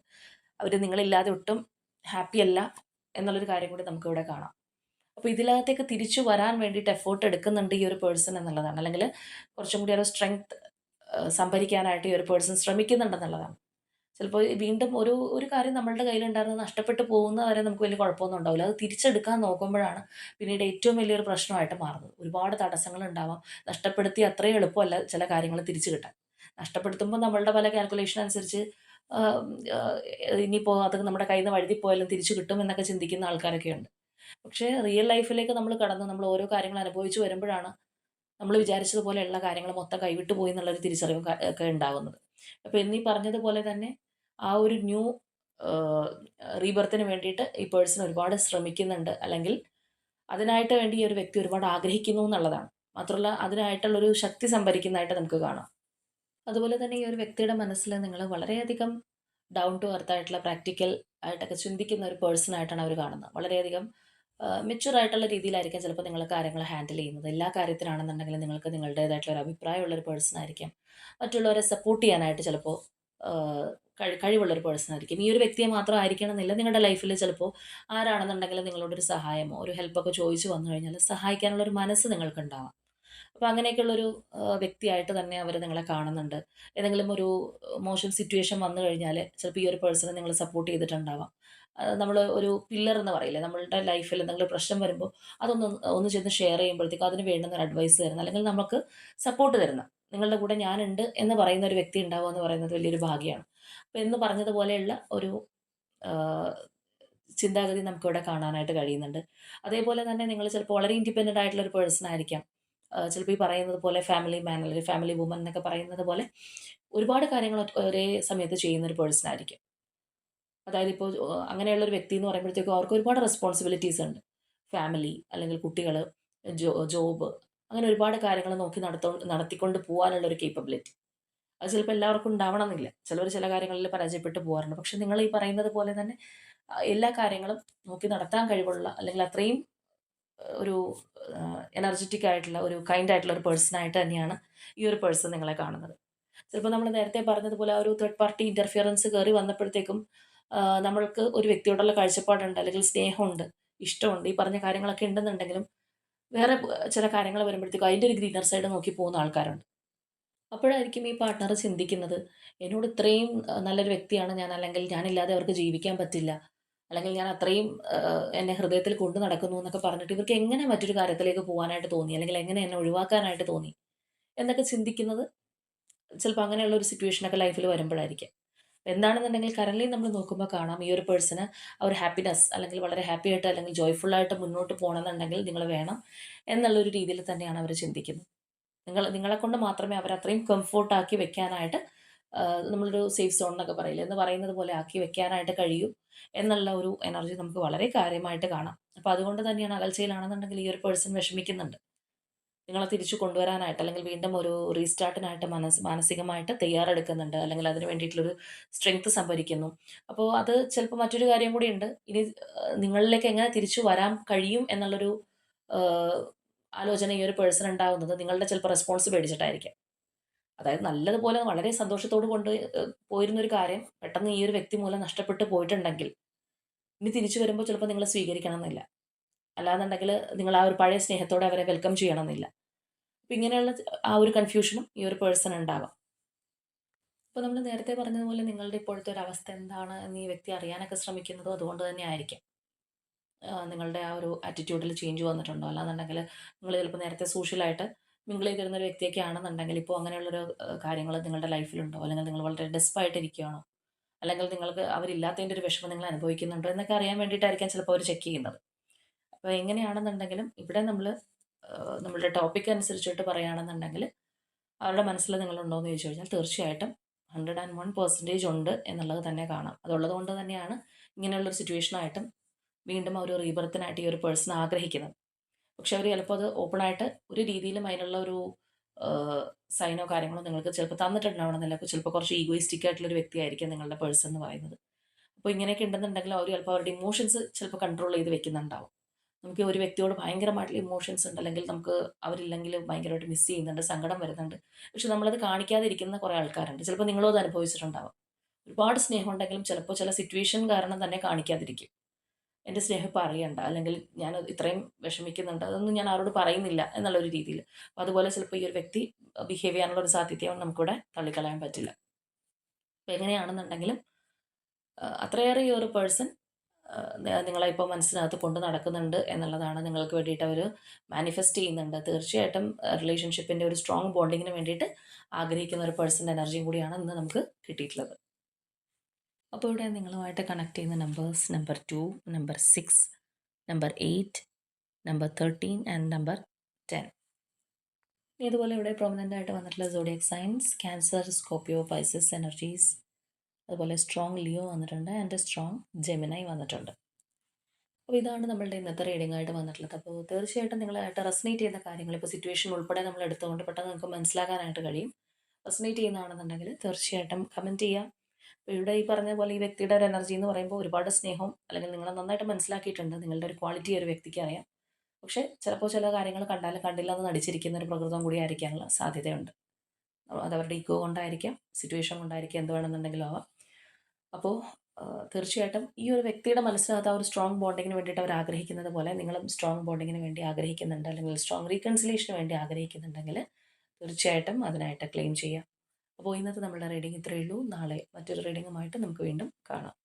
അവർ നിങ്ങളില്ലാതെ ഒട്ടും ഹാപ്പി അല്ല എന്നുള്ളൊരു കാര്യം കൂടി നമുക്കിവിടെ കാണാം. അപ്പോൾ ഇതിനകത്തേക്ക് തിരിച്ചു വരാൻ വേണ്ടിയിട്ട് എഫേർട്ട് എടുക്കുന്നുണ്ട് ഈ ഒരു പേഴ്സൺ എന്നുള്ളതാണ്. അല്ലെങ്കിൽ കുറച്ചും കൂടി ഒരു സ്ട്രെങ്ത് സംഭരിക്കാനായിട്ട് ഈ ഒരു പേഴ്സൺ ശ്രമിക്കുന്നുണ്ടെന്നുള്ളതാണ്. ചിലപ്പോൾ വീണ്ടും ഒരു ഒരു കാര്യം നമ്മളുടെ കയ്യിലുണ്ടായിരുന്നത് നഷ്ടപ്പെട്ടു പോകുന്നത് വരെ നമുക്ക് വലിയ കുഴപ്പമൊന്നും ഉണ്ടാവില്ല. അത് തിരിച്ചെടുക്കാൻ നോക്കുമ്പോഴാണ് പിന്നീട് ഏറ്റവും വലിയൊരു പ്രശ്നമായിട്ട് മാറുന്നത്. ഒരുപാട് തടസ്സങ്ങളുണ്ടാവാം. നഷ്ടപ്പെടുത്തിയ അത്രയും എളുപ്പമല്ല ചില കാര്യങ്ങൾ തിരിച്ചു കിട്ടാൻ. നഷ്ടപ്പെടുത്തുമ്പോൾ നമ്മളുടെ പല കാൽക്കുലേഷൻ അനുസരിച്ച് ആഹ് ആഹ് ഇനിയിപ്പോൾ അത് നമ്മുടെ കയ്യിൽ നിന്ന് വഴുതിപ്പോയാലും തിരിച്ചു കിട്ടും എന്നൊക്കെ ചിന്തിക്കുന്ന ആൾക്കാരൊക്കെ ഉണ്ട്. പക്ഷേ റിയൽ ലൈഫിലേക്ക് നമ്മൾ കടന്ന് നമ്മൾ ഓരോ കാര്യങ്ങൾ അനുഭവിച്ചു വരുമ്പോഴാണ് നമ്മൾ വിചാരിച്ചതുപോലെയുള്ള കാര്യങ്ങൾ മൊത്തം കൈവിട്ടു പോയി എന്നുള്ളൊരു തിരിച്ചറിവും ഒക്കെ ഉണ്ടാകുന്നത്. അപ്പോൾ എന്നീ പറഞ്ഞതുപോലെ തന്നെ ആ ഒരു ന്യൂ റീബർത്തിന് വേണ്ടിയിട്ട് ഈ പേഴ്സൺ ഒരുപാട് ശ്രമിക്കുന്നുണ്ട്. അല്ലെങ്കിൽ അതിനായിട്ട് വേണ്ടി ഈ ഒരു വ്യക്തി ഒരുപാട് ആഗ്രഹിക്കുന്നു എന്നുള്ളതാണ്. മാത്രമല്ല അതിനായിട്ടുള്ളൊരു ശക്തി സംഭരിക്കുന്നതായിട്ട് നമുക്ക് കാണാം. അതുപോലെ തന്നെ ഈ ഒരു വ്യക്തിയുടെ മനസ്സിൽ നിങ്ങൾ വളരെയധികം ഡൗൺ ടു എർത്ത് ആയിട്ടുള്ള പ്രാക്ടിക്കൽ ആയിട്ടൊക്കെ ചിന്തിക്കുന്ന ഒരു പേഴ്സൺ ആയിട്ടാണ് അവർ കാണുന്നത്. വളരെയധികം മെച്യൂർ ആയിട്ടുള്ള രീതിയിലായിരിക്കാം ചിലപ്പോൾ നിങ്ങൾ കാര്യങ്ങൾ ഹാൻഡിൽ ചെയ്യുന്നത്. എല്ലാ കാര്യത്തിലാണെന്നുണ്ടെങ്കിൽ നിങ്ങൾക്ക് നിങ്ങളുടേതായിട്ടുള്ള ഒരു അഭിപ്രായമുള്ള ഒരു പേഴ്സൺ ആയിരിക്കാം. മറ്റുള്ളവരെ സപ്പോർട്ട് ചെയ്യാനായിട്ട് ചിലപ്പോൾ കഴിവുള്ള ഒരു പേഴ്സൺ ആയിരിക്കും. ഈ ഒരു വ്യക്തിയെ മാത്രം ആയിരിക്കണം എന്നില്ല. നിങ്ങളുടെ ലൈഫിൽ ചിലപ്പോൾ ആരാണെന്നുണ്ടെങ്കിലും നിങ്ങളോടൊരു സഹായമോ ഒരു ഹെൽപ്പൊക്കെ ചോദിച്ചു വന്നു കഴിഞ്ഞാൽ സഹായിക്കാനുള്ള ഒരു മനസ്സ് നിങ്ങൾക്കുണ്ടാവാം. അപ്പോൾ അങ്ങനെയൊക്കെയുള്ളൊരു വ്യക്തിയായിട്ട് തന്നെ അവർ നിങ്ങളെ കാണുന്നുണ്ട്. ഏതെങ്കിലും ഒരു മോശം സിറ്റുവേഷൻ വന്നു കഴിഞ്ഞാൽ ചിലപ്പോൾ ഈ ഒരു പേഴ്സണെ നിങ്ങൾ സപ്പോർട്ട് ചെയ്തിട്ടുണ്ടാവാം. നമ്മൾ ഒരു പില്ലർ എന്ന് പറയില്ലേ, നമ്മളുടെ ലൈഫിൽ എന്തെങ്കിലും പ്രശ്നം വരുമ്പോൾ അതൊന്ന് ഒന്ന് ചെന്ന് ഷെയർ ചെയ്യുമ്പോഴത്തേക്കും അതിന് വേണ്ടുന്ന ഒരു അഡ്വൈസ് തരുന്ന അല്ലെങ്കിൽ നമുക്ക് സപ്പോർട്ട് തരുന്ന, നിങ്ങളുടെ കൂടെ ഞാനുണ്ട് എന്ന് പറയുന്ന ഒരു വ്യക്തി ഉണ്ടാവുക എന്ന് പറയുന്നത് വലിയൊരു ഭാഗ്യമാണ്. അപ്പോൾ എന്ന് പറഞ്ഞതുപോലെയുള്ള ഒരു ആഹ്, ചിന്താഗതി നമുക്കിവിടെ കാണാനായിട്ട് കഴിയുന്നുണ്ട്. അതേപോലെ തന്നെ നിങ്ങൾ ചിലപ്പോൾ വളരെ ഇൻഡിപെൻഡൻ്റ് ആയിട്ടുള്ള ഒരു പേഴ്സൺ ആയിരിക്കാം. ചിലപ്പോൾ ഈ പറയുന്നത് പോലെ ഫാമിലി മാൻ അല്ലെങ്കിൽ ഫാമിലി വുമൻ എന്നൊക്കെ പറയുന്നത് പോലെ ഒരുപാട് കാര്യങ്ങൾ ഒരേ സമയത്ത് ചെയ്യുന്ന ഒരു പേഴ്സൺ ആയിരിക്കും. അതായത് ഇപ്പോൾ അങ്ങനെയുള്ള ഒരു വ്യക്തി എന്ന് പറയുമ്പോഴത്തേക്കും അവർക്ക് ഒരുപാട് റെസ്പോൺസിബിലിറ്റീസ് ഉണ്ട്. ഫാമിലി അല്ലെങ്കിൽ കുട്ടികൾ, ജോബ്, അങ്ങനെ ഒരുപാട് കാര്യങ്ങൾ നോക്കി നടത്തിക്കൊണ്ട് പോകാനുള്ള ഒരു കേപ്പബിലിറ്റി. അത് ചിലപ്പോൾ എല്ലാവർക്കും ഉണ്ടാവണമെന്നില്ല. ചിലവർ ചില കാര്യങ്ങളിൽ പരാജയപ്പെട്ടു പോകാറുണ്ട്. പക്ഷെ നിങ്ങൾ ഈ പറയുന്നത് പോലെ തന്നെ എല്ലാ കാര്യങ്ങളും നോക്കി നടത്താൻ കഴിവുള്ള അല്ലെങ്കിൽ അത്രയും ഒരു എനർജറ്റിക് ആയിട്ടുള്ള ഒരു കൈൻഡ് ആയിട്ടുള്ള ഒരു പേഴ്സൺ ആയിട്ട് തന്നെയാണ് ഈ ഒരു പേഴ്സൺ നിങ്ങളെ കാണുന്നത്. ചിലപ്പോൾ നമ്മൾ നേരത്തെ പറഞ്ഞതുപോലെ ആ ഒരു തേർഡ് പാർട്ടി ഇന്റർഫിയറൻസ് കയറി വന്നപ്പോഴത്തേക്കും നമ്മൾക്ക് ഒരു വ്യക്തിയോടുള്ള കാഴ്ചപ്പാടുണ്ട് അല്ലെങ്കിൽ സ്നേഹമുണ്ട്, ഇഷ്ടമുണ്ട്, ഈ പറഞ്ഞ കാര്യങ്ങളൊക്കെ ഉണ്ടെന്നുണ്ടെങ്കിലും വേറെ ചില കാര്യങ്ങൾ വരുമ്പോഴത്തേക്കും അതിൻ്റെ ഒരു ഗ്രീനർ സൈഡ് നോക്കി പോകുന്ന ആൾക്കാരുണ്ട്. അപ്പോഴായിരിക്കും ഈ പാർട്ട്ണർ ചിന്തിക്കുന്നത്, എന്നോട് ഇത്രയും നല്ലൊരു വ്യക്തിയാണ് ഞാൻ, അല്ലെങ്കിൽ ഞാനില്ലാതെ അവർക്ക് ജീവിക്കാൻ പറ്റില്ല, അല്ലെങ്കിൽ ഞാൻ അത്രയും എന്നെ ഹൃദയത്തിൽ കൊണ്ടു നടക്കുന്നു എന്നൊക്കെ പറഞ്ഞിട്ട് ഇവർക്ക് എങ്ങനെ മറ്റൊരു കാര്യത്തിലേക്ക് പോകാനായിട്ട് തോന്നി, അല്ലെങ്കിൽ എങ്ങനെ എന്നെ ഒഴിവാക്കാനായിട്ട് തോന്നി എന്നൊക്കെ ചിന്തിക്കുന്നത് ചിലപ്പോൾ അങ്ങനെയുള്ള ഒരു സിറ്റുവേഷനൊക്കെ ലൈഫിൽ വരുമ്പോഴായിരിക്കും. എന്താണെന്നുണ്ടെങ്കിൽ കറൻറ്റ്ലി നമ്മൾ നോക്കുമ്പോൾ കാണാം ഈ ഒരു പേഴ്സണ് ആ ഒരു ഹാപ്പിനെസ് അല്ലെങ്കിൽ വളരെ ഹാപ്പി ആയിട്ട് അല്ലെങ്കിൽ ജോയ്ഫുൾ ആയിട്ട് മുന്നോട്ട് പോകണമെന്നുണ്ടെങ്കിൽ നിങ്ങൾ വേണം എന്നുള്ളൊരു രീതിയിൽ തന്നെയാണ് അവർ ചിന്തിക്കുന്നത്. നിങ്ങളെക്കൊണ്ട് മാത്രമേ അവരെ അത്രയും കംഫോർട്ടാക്കി വെക്കാനായിട്ട് നമ്മളൊരു സേഫ് സോൺ എന്നൊക്കെ പറയില്ലേ, എന്ന് പറയുന്നത് പോലെ ആക്കി വെക്കാനായിട്ട് കഴിയൂ എന്നുള്ള ഒരു എനർജി നമുക്ക് വളരെ കാര്യമായിട്ട് കാണാം. അപ്പോൾ അതുകൊണ്ട് തന്നെയാണ് അകൽച്ചയിലാണെന്നുണ്ടെങ്കിൽ ഈ ഒരു പേഴ്സൺ വിഷമിക്കുന്നുണ്ട്. നിങ്ങളെ തിരിച്ചു കൊണ്ടുവരാനായിട്ട് അല്ലെങ്കിൽ വീണ്ടും ഒരു റീസ്റ്റാർട്ടിനായിട്ട് മാനസികമായിട്ട് തയ്യാറെടുക്കുന്നുണ്ട്. അല്ലെങ്കിൽ അതിന് വേണ്ടിയിട്ടുള്ളൊരു സ്ട്രെങ്ത് സംഭരിക്കുന്നു. അപ്പോൾ അത് ചിലപ്പോൾ മറ്റൊരു കാര്യം കൂടിയുണ്ട്. ഇനി നിങ്ങളിലേക്ക് എങ്ങനെ തിരിച്ചു വരാൻ കഴിയും എന്നുള്ളൊരു ആഹ്, ആലോചന ഈ ഒരു പേഴ്സൺ ഉണ്ടാവുന്നത് നിങ്ങളുടെ ചിലപ്പോൾ റെസ്പോൺസ് പേടിച്ചിട്ടായിരിക്കാം. അതായത് നല്ലതുപോലെ വളരെ സന്തോഷത്തോട് കൊണ്ട് പോയിരുന്നൊരു കാര്യം പെട്ടെന്ന് ഈ ഒരു വ്യക്തി മൂലം നഷ്ടപ്പെട്ടു പോയിട്ടുണ്ടെങ്കിൽ, ഇനി തിരിച്ചു വരുമ്പോൾ ചിലപ്പോൾ നിങ്ങൾ സ്വീകരിക്കണം എന്നില്ല. അല്ലാന്നുണ്ടെങ്കിൽ നിങ്ങൾ ആ ഒരു പഴയ സ്നേഹത്തോടെ അവരെ വെൽക്കം ചെയ്യണമെന്നില്ല. അപ്പൊ ഇങ്ങനെയുള്ള ആ ഒരു കൺഫ്യൂഷനും ഈ ഒരു പേഴ്സൺ ഉണ്ടാവാം. അപ്പോൾ നമ്മൾ നേരത്തെ പറഞ്ഞതുപോലെ നിങ്ങളുടെ ഇപ്പോഴത്തെ ഒരു അവസ്ഥ എന്താണ് എന്ന് ഈ വ്യക്തി അറിയാനൊക്കെ ശ്രമിക്കുന്നതും അതുകൊണ്ട് തന്നെ ആയിരിക്കാം. നിങ്ങളുടെ ആ ഒരു ആറ്റിറ്റ്യൂഡിൽ ചേഞ്ച് വന്നിട്ടുണ്ടോ? അല്ലാന്നുണ്ടെങ്കിൽ നിങ്ങൾ ചിലപ്പോൾ നേരത്തെ സോഷ്യലായിട്ട് മിങ്കിൾ ചെയ്തിരുന്ന ഒരു വ്യക്തിയൊക്കെ ആണെന്നുണ്ടെങ്കിൽ ഇപ്പോൾ അങ്ങനെയുള്ളൊരു കാര്യങ്ങൾ നിങ്ങളുടെ ലൈഫിലുണ്ടോ? അല്ലെങ്കിൽ നിങ്ങൾ വളരെ ഡെസ്പായിട്ടിരിക്കുകയാണോ? അല്ലെങ്കിൽ നിങ്ങൾക്ക് അവരില്ലാത്തതിൻ്റെ ഒരു വിഷമം നിങ്ങൾ അനുഭവിക്കുന്നുണ്ടോ എന്നൊക്കെ അറിയാൻ വേണ്ടിയിട്ടായിരിക്കാം ചിലപ്പോൾ അവർ ചെക്ക് ചെയ്യുന്നത്. അപ്പോൾ എങ്ങനെയാണെന്നുണ്ടെങ്കിലും ഇവിടെ നമ്മൾ നമ്മളുടെ ടോപ്പിക് അനുസരിച്ചിട്ട് പറയുകയാണെന്നുണ്ടെങ്കിൽ അവരുടെ മനസ്സിൽ നിങ്ങളുണ്ടോ എന്ന് ചോദിച്ചു കഴിഞ്ഞാൽ തീർച്ചയായിട്ടും 101% ഉണ്ട് എന്നുള്ളത് തന്നെ കാണാം. അതുള്ളത് കൊണ്ട് തന്നെയാണ് ഇങ്ങനെയുള്ളൊരു സിറ്റുവേഷനായിട്ടും വീണ്ടും ആ ഒരു റീബർത്തിനായിട്ട് ഈ ഒരു പേഴ്സൺ ആഗ്രഹിക്കുന്നത്. പക്ഷെ അവർ ചിലപ്പോൾ അത് ഓപ്പണായിട്ട് ഒരു രീതിയിലും അതിനുള്ള ഒരു സൈനോ കാര്യങ്ങളോ നിങ്ങൾക്ക് ചിലപ്പോൾ തന്നിട്ടുണ്ടാവണമെന്നില്ല. അപ്പോൾ ചിലപ്പോൾ കുറച്ച് ഈഗോയിസ്റ്റിക് ആയിട്ടുള്ളൊരു വ്യക്തിയായിരിക്കും നിങ്ങളുടെ പേഴ്സൺ എന്ന് പറയുന്നത്. അപ്പോൾ ഇങ്ങനെയൊക്കെ ഉണ്ടെന്നുണ്ടെങ്കിൽ അവർ ചിലപ്പോൾ അവരുടെ ഇമോഷൻസ് ചിലപ്പോൾ കൺട്രോൾ ചെയ്ത് വെക്കുന്നുണ്ടാവും. നമുക്ക് ഒരു വ്യക്തിയോട് ഭയങ്കരമായിട്ടുള്ള ഇമോഷൻസ് ഉണ്ട്, അല്ലെങ്കിൽ നമുക്ക് അവരില്ലെങ്കിൽ ഭയങ്കരമായിട്ട് മിസ് ചെയ്യുന്നുണ്ട്, സങ്കടം വരുന്നുണ്ട്. പക്ഷെ നമ്മളത് കാണിക്കാതിരിക്കുന്ന കുറേ ആൾക്കാരുണ്ട്. ചിലപ്പോൾ നിങ്ങളും അത് അനുഭവിച്ചിട്ടുണ്ടാവാം. ഒരുപാട് സ്നേഹം ഉണ്ടെങ്കിലും ചിലപ്പോൾ ചില സിറ്റുവേഷൻ കാരണം തന്നെ കാണിക്കാതിരിക്കും. എൻ്റെ സ്നേഹം ഇപ്പം അറിയണ്ട, അല്ലെങ്കിൽ ഞാൻ ഇത്രയും വിഷമിക്കുന്നുണ്ട്, അതൊന്നും ഞാൻ ആരോട് പറയുന്നില്ല എന്നുള്ളൊരു രീതിയിൽ. അപ്പോൾ അതുപോലെ ചിലപ്പോൾ ഈ ഒരു വ്യക്തി ബിഹേവ് ചെയ്യാനുള്ള ഒരു സാധ്യതയും നമുക്കിവിടെ തള്ളിക്കളയാൻ പറ്റില്ല. അപ്പോൾ എങ്ങനെയാണെന്നുണ്ടെങ്കിലും അത്രയേറെ ഈ ഒരു പേഴ്സൺ നിങ്ങളെ ഇപ്പോൾ മനസ്സിനകത്ത് കൊണ്ട് നടക്കുന്നുണ്ട് എന്നുള്ളതാണ്. നിങ്ങൾക്ക് വേണ്ടിയിട്ട് അവർ മാനിഫെസ്റ്റ് ചെയ്യുന്നുണ്ട്. തീർച്ചയായിട്ടും റിലേഷൻഷിപ്പിൻ്റെ ഒരു സ്ട്രോങ് ബോണ്ടിങ്ങിന് വേണ്ടിയിട്ട് ആഗ്രഹിക്കുന്ന ഒരു പേഴ്സൻ്റെ എനർജിയും കൂടിയാണ് ഇന്ന് നമുക്ക് കിട്ടിയിട്ടുള്ളത്. അപ്പോൾ ഇവിടെ നിങ്ങളുമായിട്ട് കണക്ട് ചെയ്യുന്ന numbers number 2, number 6, number 8, number 13 and number 10. ഇതുപോലെ ഇവിടെ പ്രൊമനൻ്റ് ആയിട്ട് വന്നിട്ടുള്ള zodiac signs Cancer, Scorpio, Pisces energies, അതുപോലെ സ്ട്രോങ് ലിയോ വന്നിട്ടുണ്ട് ആൻഡ് സ്ട്രോങ് ജെമിനൈ വന്നിട്ടുണ്ട്. അപ്പോൾ ഇതാണ് നമ്മളുടെ ഇന്നത്തെ റീഡിംഗ് ആയിട്ട് വന്നിട്ടുള്ളത്. അപ്പോൾ തീർച്ചയായിട്ടും നിങ്ങളായിട്ട് റെസനേറ്റ് ചെയ്യുന്ന കാര്യങ്ങൾ ഇപ്പോൾ സിറ്റുവേഷൻ ഉൾപ്പെടെ നമ്മൾ എടുത്തുകൊണ്ട് പെട്ടെന്ന് നിങ്ങൾക്ക് മനസ്സിലാക്കാനായിട്ട് കഴിയും. റെസനേറ്റ് ചെയ്യുന്നതാണെന്നുണ്ടെങ്കിൽ തീർച്ചയായിട്ടും കമൻറ്റ് ചെയ്യുക. അപ്പോൾ ഇവിടെ ഈ പറഞ്ഞ പോലെ ഈ വ്യക്തിയുടെ ഒരു എനർജി എന്ന് പറയുമ്പോൾ ഒരുപാട് സ്നേഹവും, അല്ലെങ്കിൽ നിങ്ങളെ നന്നായിട്ട് മനസ്സിലാക്കിയിട്ടുണ്ട്, നിങ്ങളുടെ ഒരു ക്വാളിറ്റി ഒരു വ്യക്തിക്ക് അറിയാം. പക്ഷേ ചിലപ്പോൾ ചില കാര്യങ്ങൾ കണ്ടാലും കണ്ടില്ല എന്ന് നടിച്ചിരിക്കുന്ന ഒരു പ്രകൃതം കൂടി ആയിരിക്കാനുള്ള സാധ്യതയുണ്ട്. അതവരുടെ ഈഗോ കൊണ്ടായിരിക്കാം, സിറ്റുവേഷൻ കൊണ്ടായിരിക്കാം, എന്ത് വേണമെന്നുണ്ടെങ്കിലും ആവാം. അപ്പോൾ തീർച്ചയായിട്ടും ഈ ഒരു വ്യക്തിയുടെ മനസ്സിനകത്ത് ആ ഒരു സ്ട്രോങ് ബോണ്ടിങ്ങിന് വേണ്ടിയിട്ട് അവർ ആഗ്രഹിക്കുന്നത് പോലെ നിങ്ങളും സ്ട്രോങ് ബോണ്ടിങ്ങിന് വേണ്ടി ആഗ്രഹിക്കുന്നുണ്ട്, അല്ലെങ്കിൽ സ്ട്രോങ് റീകൺസിലേഷന് വേണ്ടി ആഗ്രഹിക്കുന്നുണ്ടെങ്കിൽ തീർച്ചയായിട്ടും അതിനായിട്ട് ക്ലെയിം ചെയ്യുക. അപ്പോൾ ഇന്നത്തെ നമ്മുടെ റീഡിംഗ് ഇത്രയേ ഉള്ളൂ. നാളെ മറ്റൊരു റീഡിങ്ങുമായിട്ട് നമുക്ക് വീണ്ടും കാണാം.